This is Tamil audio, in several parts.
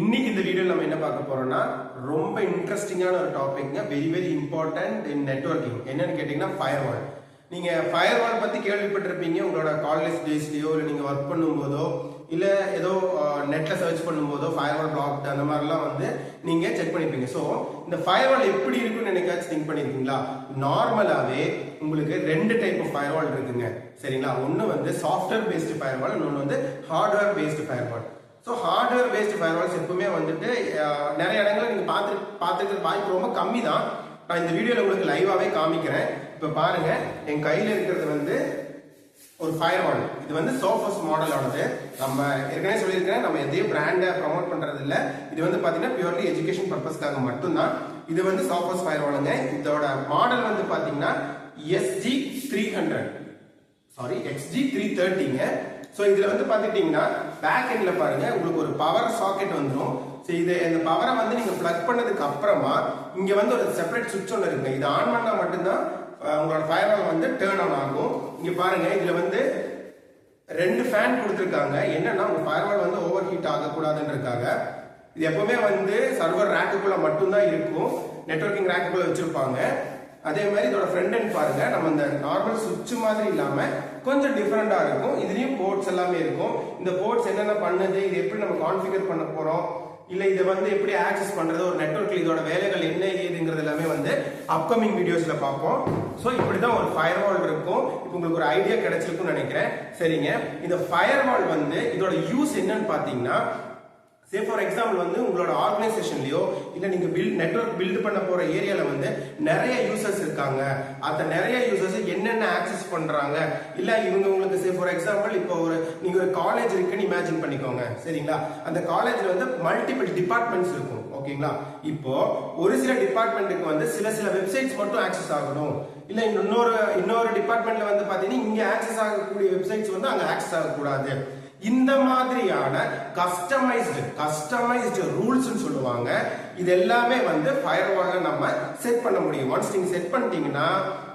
இன்னைக்கு இந்த வீடியோ நம்ம என்ன பார்க்க போறோம்னா ரொம்ப இன்ட்ரெஸ்டிங்கான ஒரு டாபிக்ங்க. Very important in networking. என்னன்னு கேட்டீங்கன்னா ஃபயர்வால். நீங்க ஃபயர்வால் பத்தி கேள்விப்பட்டிருப்பீங்க உங்களோட காலேஜ் டேஸ்லயோ, இல்லை நீங்க ஒர்க் பண்ணும்போதோ, இல்ல ஏதோ நெட்ல சர்ச் பண்ணும்போதோ ஃபயர்வால் பிளாக் அந்த மாதிரிலாம் வந்து நீங்க செக் பண்ணிருப்பீங்க. ஸோ இந்த ஃபயர்வால் எப்படி இருக்குன்னு என்னைக்காச்சும் திங்க் பண்ணிருக்கீங்களா? நார்மலாவே உங்களுக்கு ரெண்டு டைப் ஆஃப் ஃபயர்வால் இருக்குங்க, சரிங்களா? ஒன்னு வந்து சாஃப்ட்வேர் பேஸ்டு ஃபயர்வால், இன்னொன்று வந்து hardware based firewall. So hardware based firewalls எப்பவுமே வந்துட்டு நிறைய இடங்களில் நீங்கள் பார்த்துருக்கிறது வாய்ப்பு ரொம்ப கம்மி தான். நான் இந்த வீடியோவில் உங்களுக்கு லைவாகவே காமிக்கிறேன். இப்போ பாருங்க, என் கையில் இருக்கிறது வந்து ஒரு ஃபயர்வால். இது வந்து சோஃபஸ் மாடல் ஆனது. நம்ம ஏற்கனவே சொல்லியிருக்கிறேன், நம்ம எதையும் பிராண்டை ப்ரமோட் பண்றது இல்லை. இது வந்து பார்த்தீங்கன்னா பியூர்லி எஜுகேஷன் பர்பஸ்க்காக மட்டும்தான். இது வந்து சோஃபஸ் ஃபயர்வாலுங்க. இதோட மாடல் வந்து பார்த்தீங்கன்னா SG300 XG330ங்க. ஸோ இதுல வந்து பாத்துக்கிட்டீங்கன்னா பேக் எண்ட்ல பாருங்க, உங்களுக்கு ஒரு பவர் சாக்கெட் வந்துடும். ஸோ இந்த பவரை வந்து நீங்க பிளக் பண்ணதுக்கு அப்புறமா இங்க வந்து ஒரு செப்பரேட் சுவிட்ச் ஒன்று இருக்குங்க. இது ஆன் பண்ணா மட்டும்தான் உங்களோட ஃபயர்வால் வந்து டேர்ன் ஆன் ஆகும். இங்க பாருங்க, இதுல வந்து ரெண்டு ஃபேன் கொடுத்துருக்காங்க. என்னன்னா உங்க ஃபயர்வால் வந்து ஓவர் ஹீட் ஆகக்கூடாதுன்றதுக்காக. இது எப்பவுமே வந்து சர்வர் ரேக்குக்குள்ள மட்டும்தான் இருக்கும், நெட்வொர்க்கிங் ரேக்குக்குள்ள வச்சிருப்பாங்க. அதே மாதிரி இதோட ஃப்ரண்ட் எண்ட் பாருங்க, நம்ம இந்த நார்மல் சுவிட்ச் மாதிரி இல்லாம கொஞ்சம் டிஃபரெண்டா இருக்கும். இதுலயும் போர்ட்ஸ் எல்லாமே இருக்கும். இந்த போர்ட்ஸ் என்னென்ன பண்ணுது, இது எப்படி நம்ம கான்ஃபிகர் பண்ண போறோம், இல்ல இதை வந்து எப்படி ஆக்சஸ் பண்றது, ஒரு நெட்வொர்க்ல இதோட வேலைகள் என்ன ஏதுங்கிறது எல்லாமே வந்து அப்கமிங் வீடியோஸ்ல பார்ப்போம். ஸோ இப்படிதான் ஒரு ஃபயர்வால் இருக்கும். இப்போ உங்களுக்கு ஒரு ஐடியா கிடைச்சிருக்கும்னு நினைக்கிறேன். சரிங்க, இந்த ஃபயர்வால் வந்து இதோட யூஸ் என்னன்னு பாத்தீங்கன்னா, சே ஃபார் எக்ஸாம்பிள் வந்து உங்களோட ஆர்கனைசேஷன்லயோ இல்ல நீங்க நெட்வொர்க் பில்ட் பண்ண போற ஏரியால வந்து நிறைய யூசர்ஸ் இருக்காங்க. அந்த நிறைய யூசர்ஸ் என்னென்ன ஆக்சஸ் பண்றாங்க, இல்ல இவங்க உங்களுக்கு சே ஃபார் எக்ஸாம்பிள் இப்போ நீங்க ஒரு காலேஜ் இருக்குன்னு இமேஜின் பண்ணிக்கோங்க, சரிங்களா? அந்த காலேஜ்ல வந்து மல்டிபிள் டிபார்ட்மெண்ட்ஸ் இருக்கும், ஓகேங்களா? இப்போ ஒரு சில டிபார்ட்மெண்ட்டுக்கு வந்து சில வெப்சைட்ஸ் மட்டும் ஆக்சஸ் ஆகணும், இல்ல இன்னொரு டிபார்ட்மெண்ட்ல வந்து பாத்தீங்கன்னா இங்க ஆக்சஸ் ஆகக்கூடிய வெப்சைட்ஸ் வந்து அங்க ஆக்சஸ் ஆகக்கூடாது. இந்த மாதிரியான கஸ்டமைஸ்டு ரூல்ஸ் சொல்லுவாங்க. இது எல்லாமே வந்து ஃபயர்வால்ல நம்ம செட் பண்ண முடியும். ஒன்ஸ் நீங்க செட் பண்ணிட்டீங்கன்னா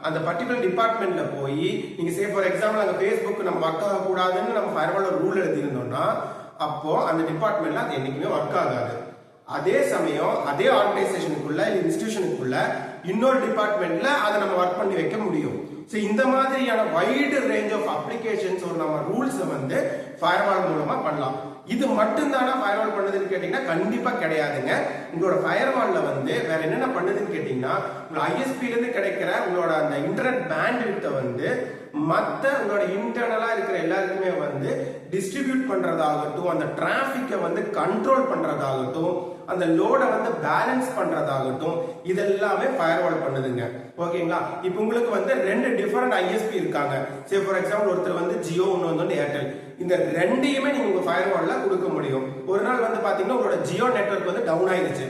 அந்த பர்டிகுலர் டிபார்ட்மெண்ட்ல போய் நீங்க சே ஃபார் எக்ஸாம்பிள் அங்க Facebook நம்ம ஒர்க் ஆக கூடாதுன்னு நம்ம ஃபயர்வால்ல ரூல் எழுதியிருந்தோம்னா அப்போ அந்த டிபார்ட்மெண்ட்ல அது என்னைக்குமே ஒர்க் ஆகாது. அதே சமயம் அதே ஆர்கனைசேஷனுக்குள்ள இல்ல இன்ஸ்டிடியூஷனுக்குள்ள இன்னொரு டிபார்ட்மெண்ட்ல அதை நம்ம ஒர்க் பண்ணி வைக்க முடியும். ஸோ இந்த மாதிரியான வைடு ரேஞ்ச் ஆஃப் அப்ளிகேஷன்ஸ் ஒரு நம்ம ரூல்ஸை வந்து ஃபயர்வால் மூலமா பண்ணலாம். இது மட்டும்தானா ஃபயர்வால் பண்ணுதுன்னு கேட்டீங்கன்னா கண்டிப்பா கிடையாதுங்க. உங்களோட ஃபயர்வால்ல வந்து வேற என்னென்ன பண்ணுதுன்னு கேட்டீங்கன்னா, உங்களோட ஐஎஸ்பில இருந்து கிடைக்கிற உங்களோட அந்த இன்டர்நெட் பேண்ட்விட்த்தை வந்து மற்ற உங்களோட இன்டர்னலா இருக்கிற எல்லாருக்குமே வந்து டிஸ்ட்ரிபியூட் பண்றதாகட்டும், அந்த டிராபிக்கை வந்து கண்ட்ரோல் பண்றதாகட்டும், அந்த லோட வந்து பேலன்ஸ் பண்றதாகட்டும், இதெல்லாமே ஃபயர்வால் பண்ணுதுங்க, ஓகேங்களா? இப்போ உங்களுக்கு வந்து ரெண்டு டிஃபரெண்ட் ஐஎஸ்பி இருக்காங்க. சே ஃபார் எக்ஸாம்பிள் ஒருத்தர் வந்து ஜியோ, ஒன்று வந்து ஏர்டெல். இந்த ரெண்டையுமே நீங்க உங்க ஃபயர்வால்ல கொடுக்க முடியும். ஒரு நாள் வந்து பாத்தீங்கன்னா உங்களோட ஜியோ நெட்வொர்க் வந்து டவுன் ஆயிடுச்சு,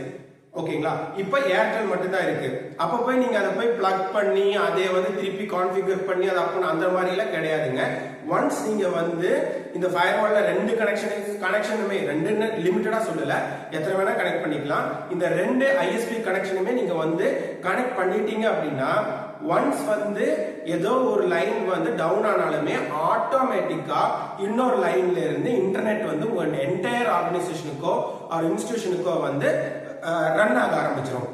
ஓகேங்களா? இப்ப ஏர்டெல் மட்டும் தான் இருக்கு. அப்ப போய் நீங்க அதை போய் பிளக் பண்ணி அதை வந்து திருப்பி கான்ஃபிகர் பண்ணி அதை அப்ப அந்த மாதிரி எல்லாம் கிடையாதுங்க. ஒன்ஸ் நீங்க வந்து இந்த ஃபயர்வால்ல ரெண்டு கனெக்ஷனுமே ரெண்டு லிமிட்டடா சொல்லல, எத்தனை வேணா கனெக்ட் பண்ணிக்கலாம். இந்த ரெண்டு ஐஎஸ்பி கனெக்ஷனுமே நீங்க வந்து கனெக்ட் பண்ணிட்டீங்க அப்படின்னா ஒன்ஸ் வந்து ஏதோ ஒரு லைன் வந்து டவுன் ஆனாலுமே ஆட்டோமேட்டிக்கா இன்னொரு லைன்ல இருந்து இன்டர்நெட் வந்து உங்க என்டையர் ஆர்கனைசேஷனுக்கோ ஒரு இன்ஸ்டிடியூஷனுக்கோ வந்து ரன் ஆக ஆரம்பிச்சிடும்.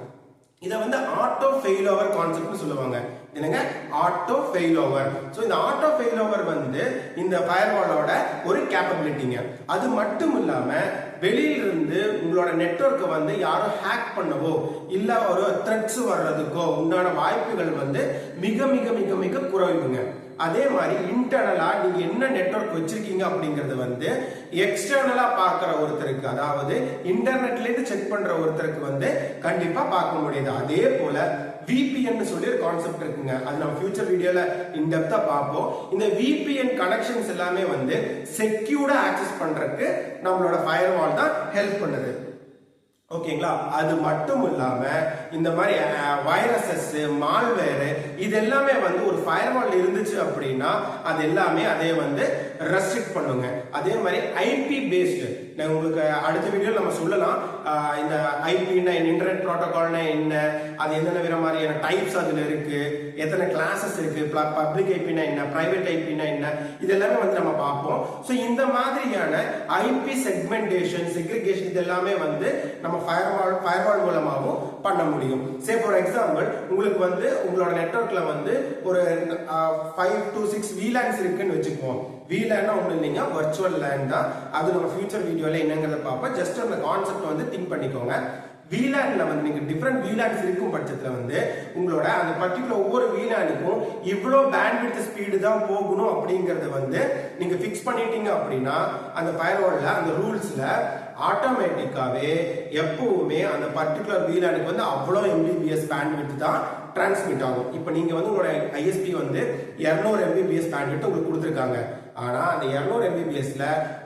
இதை வந்து ஆட்டோ ஃபெயில் ஓவர் கான்செப்ட்னு சொல்லுவாங்க. என்னங்க? Auto fail over. ஸோ இந்த ஆட்டோ ஃபெயில் ஓவர் வந்து இந்த ஃபயர்வாலோட ஒரு கேப்பபிலிட்டிங்க. அது மட்டும் இல்லாம வெளியிலிருந்து உங்களோட நெட்வொர்க்கை வந்து யாரும் ஹேக் பண்ணவோ இல்ல ஒரு த்ரெட்ஸ் வர்றதுக்கோ உண்டான வாய்ப்புகள் வந்து மிக மிக மிக மிக குறைவுங்க. அதே மாதிரி இன்டர்னலா நீங்க என்ன நெட்வொர்க் வச்சிருக்கீங்க அப்படிங்கறது வந்து எக்ஸ்டர்னலா பார்க்கிற ஒருத்தருக்கு, அதாவது இன்டர்நெட்ல இருந்து செக் பண்ற ஒருத்தருக்கு வந்து கண்டிப்பா பார்க்க முடியாது. அதே போல VPN சொல்லி ஒரு கான்செப்ட் இருக்குங்க. அது நம்ம ஃபியூச்சர் வீடியோல இன்டெப்தா பார்ப்போம். இந்த VPN கனெக்ஷன்ஸ் எல்லாமே வந்து செக்யூர்டா ஆக்சஸ் பண்றதுக்கு நம்மளோட ஃபயர்வால் தான் ஹெல்ப் பண்ணுது, ஓகேங்களா? அது மட்டும் இல்லாம இந்த மாதிரி வைரஸஸ், மால்வேர் இது எல்லாமே வந்து ஒரு ஃபயர்வால் இருந்துச்சு அப்படின்னா அது எல்லாமே அதே வந்து ரெஸ்ட்ரிக்ட் பண்ணுங்க. அதே மாதிரி ஐபி பேஸ்டு நான் உங்களுக்கு அடுத்த வீடியோ நம்ம சொல்லலாம். இந்த ஐபின்னா இன்டர்நெட் ப்ரோட்டோகால்னா என்ன, அது என்னென்ன மாதிரியான டைப்ஸ் அதுல இருக்கு, எத்தனை கிளாஸஸ் இருக்கு, பப்ளிக் ஐபினா என்ன, பிரைவேட் ஐபினா என்ன, இது எல்லாமே வந்து நம்ம பார்ப்போம். ஸோ இந்த மாதிரியான ஐபி செக்மெண்டேஷன், செக்ரிகேஷன் இது எல்லாமே வந்து நம்ம ஃபயர்வால் மூலமாகவும் பண்ண முடியும். சே ஃபார் எக்ஸாம்பிள் உங்களுக்கு வந்து உங்களோட நெட்வொர்க்ல வந்து ஒரு 5 to 6 VLANs இருக்குன்னு வச்சுக்குவோம். VLAN ஒன்றும் இல்லைங்க, வர்ச்சுவல் லேன் தான். அது நம்ம ஃபியூச்சர் வீடியோல என்னங்கிறத பார்ப்போம். ஜஸ்ட் அந்த கான்செப்ட் வந்து திங்க் பண்ணிக்கோங்க. VLANல வந்து நீங்க டிஃபரெண்ட் VLANs இருக்கும் பட்சத்துல வந்து உங்களோட அந்த பர்டிகுலர் ஒவ்வொரு VLANக்கும் இவ்வளோ பேண்ட்விட்த் ஸ்பீடு தான் போகணும் அப்படிங்கறத வந்து நீங்க ஃபிக்ஸ் பண்ணிட்டீங்க அப்படின்னா அந்த ஃபயர்வால்ல அந்த ரூல்ஸ்ல ஆட்டோமேட்டிக்காவே எப்பவுமே அந்த பர்டிகுலர் VLANக்கு வந்து அவ்வளோ MBPS பேண்ட்விட்த் தான் டிரான்ஸ்மிட் ஆகும். இப்போ நீங்க வந்து உங்களோட ISP வந்து 200 MBPS பேண்ட்விட்த் உங்களுக்கு கொடுத்துருக்காங்க. ஆனா அந்த 200 MBPSல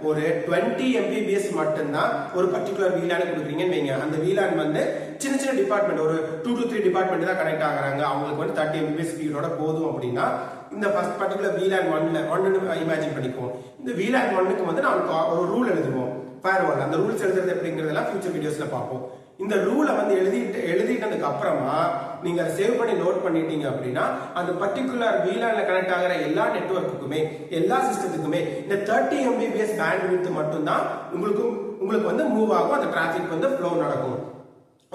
ஒரு 20 MBPS மட்டும்தான் ஒரு பர்டிகுலர் VLAN கொடுக்குறீங்கன்னு வைங்க. அந்த VLAN வந்து சின்ன சின்ன டிபார்ட்மெண்ட் ஒரு 2 to 3 டிபார்ட்மெண்ட் தான் கனெக்ட் ஆகுறாங்க. அவங்களுக்கு வந்து 30 MBPS ஸ்பீடோட போதும் அப்படின்னா இந்த ஃபர்ஸ்ட் பர்டிகுலர் VLAN 1 இமேஜின் பண்ணிக்குவோம். இந்த VLAN 1க்கு வந்து நான் ஒரு ரூல் எழுதுவோம் ஃபயர்வால். அந்த ரூல்ஸ் எழுதுறது எப்படிங்கிறதெல்லாம் ஃபியூச்சர் வீடியோஸ்ல பார்ப்போம். இந்த ரூலை வந்து எழுதிட்டதுக்கு அப்புறமா நீங்க அதை சேவ் பண்ணி நோட் பண்ணிட்டீங்க அப்படின்னா அந்த பர்டிகுலர் VLANல கனெக்ட் ஆகிற எல்லா நெட்வொர்க்குக்குமே எல்லா சிஸ்டத்துக்குமே இந்த 30 MBPS பேண்ட்விட்த் மட்டும்தான் உங்களுக்கு வந்து மூவ் ஆகும். அந்த டிராபிக் வந்து ஃப்ளோ நடக்கும்.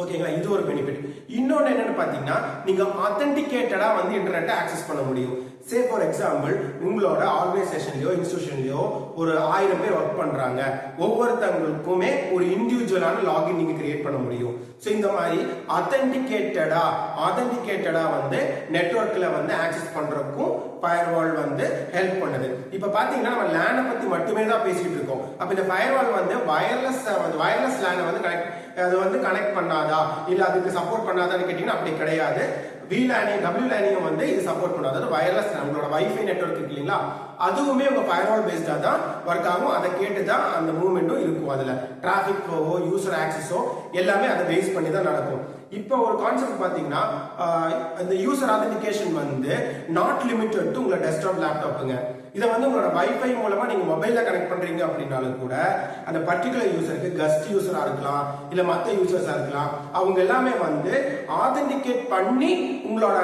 ஓகேங்களா, இது ஒரு பெனிஃபிட். இன்னொன்னு என்னன்னு பாத்தீங்கன்னா நீங்க ஆத்தென்டிகேட்டடா வந்து இன்டர்நெட்டை ஆக்சஸ் பண்ண முடியும். சே ஃபார் எக்ஸாம்பிள் உங்களோட ஆர்கனைசேஷன்லயோ இன்ஸ்டிடியூஷன்லயோ ஒரு 1000 பேர் ஒர்க் பண்றாங்க. ஒவ்வொருத்தவங்களுக்குமே ஒரு இண்டிவிஜுவலான லாகின் நீங்க கிரியேட் பண்ண முடியும். ஸோ இந்த மாதிரி ஆத்தென்டிகேட்டடா வந்து நெட்வொர்க்ல வந்து ஆக்சஸ் பண்றதுக்கும் ஃபயர்வால் வந்து ஹெல்ப் பண்ணுது. இப்ப பாத்தீங்கன்னா நம்ம லேனை பத்தி மட்டுமே தான் பேசிட்டு இருக்கோம். அப்ப இந்த ஃபயர்வால் வந்து வயர்லெஸ் லேனை வந்து கனெக்ட் பண்ணாதா இல்ல அதுக்கு சப்போர்ட் பண்ணாதான்னு கேட்டீங்கன்னா அப்படி கிடையாது. WLAN வந்து இது சப்போர்ட் பண்ணாது. அதாவது வயர்லெஸ் நம்மளோட வைஃபை நெட்வொர்க் இருக்கு இல்லைங்களா, அதுவுமே உங்க ஃபயர்வால் பேஸ்டா தான் ஒர்க் ஆகும். அதை கேட்டு தான் அந்த மூவ்மெண்ட்டும் இருக்கும். அதுல டிராபிக் ஃப்ளோவோ யூசர் ஆக்சஸோ எல்லாமே அதை பேஸ் பண்ணி தான் நடக்கும். இப்போ ஒரு கான்செப்ட் பாத்தீங்கன்னா இந்த யூசர் ஆத்தென்டிகேஷன் வந்து நாட் லிமிட்டட் டு உங்களோட டெஸ்க்டாப் லேப்டாப்புங்க. இதை வந்து உங்களோட வைஃபை மூலமா நீங்க மொபைல்ல கனெக்ட் பண்றீங்க அப்படின்னாலும் கூட அந்த பர்டிகுலர் யூசருக்கு கஸ்ட் யூசரா இருக்கலாம் இல்ல மற்ற யூசர்ஸா இருக்கலாம், அவங்க எல்லாமே வந்து ஆத்தென்டிகேட் பண்ணி உங்களோட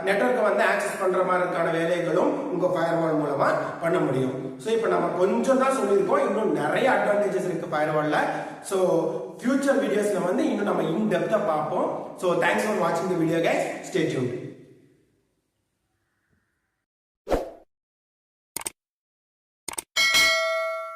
நெட்வொர்க்கை வந்து ஆக்சஸ் பண்ற மாதிரிக்கான வேலைகளும் உங்க ஃபயர்வால் மூலமா பண்ண முடியும். ஸோ இப்போ நம்ம கொஞ்சம் தான் சொல்லியிருக்கோம், இன்னும் நிறைய அட்வான்டேஜஸ் இருக்கு ஃபயர்வால்ல. ஸோ ஃபியூச்சர் வீடியோஸ்ல வந்து இன்னும் நம்ம இன் டெப்தா பார்ப்போம். ஸோ தேங்க்ஸ் ஃபார் வாட்சிங் the video guys. Stay tuned.